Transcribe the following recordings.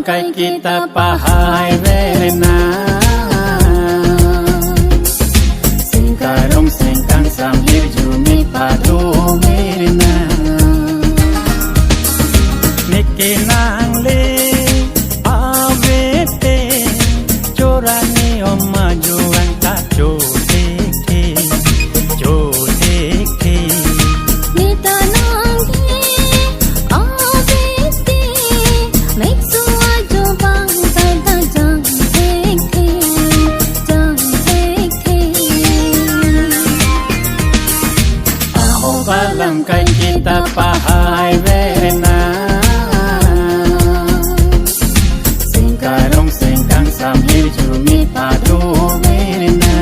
langkai kita pahai verena Singkarong singkang sambil jumi padu mirna Nikinang le awete Corani oma juang tak jodeke Jodeke Langkai kita pahai verena Singkarong singkang sambil jumi padu mirna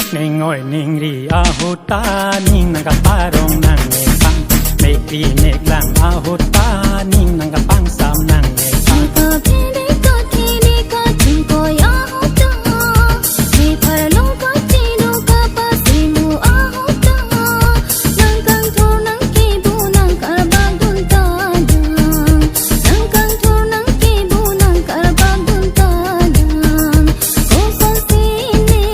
Ningoy ningri ahuta ning nagaparong nang nepang Mekri neklang ahuta ning nagapang sam nang nepang Kapili ko kini ko chingko ahuta Ni parlong ko chino kapasimu ahuta Nangkang tur nang kibu nang karbadun tadang Nangkang tur nang kibu nang karbadun tadang Kosan sini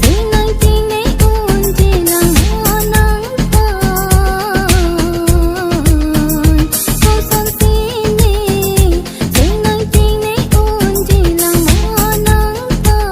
Sinang tini unji nang honang pan Kosan sini Sinang tini unji nang honang pan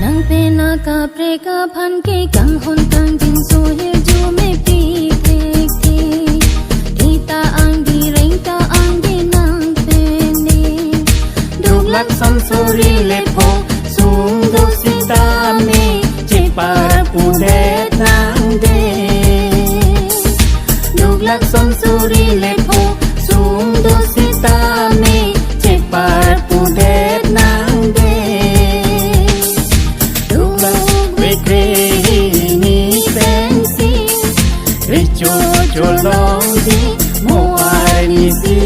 Nang pinaka preka phan ke kang hon kang jin so ye ju me pi thek thi Ita ang di reng ta ang di nang peni Duglat sansuri lepo sung dosita me Cipar pudet nang de Duglat sansuri lepo sung dosita me Cipar pudet nang de Richo cholong di mo ai ni si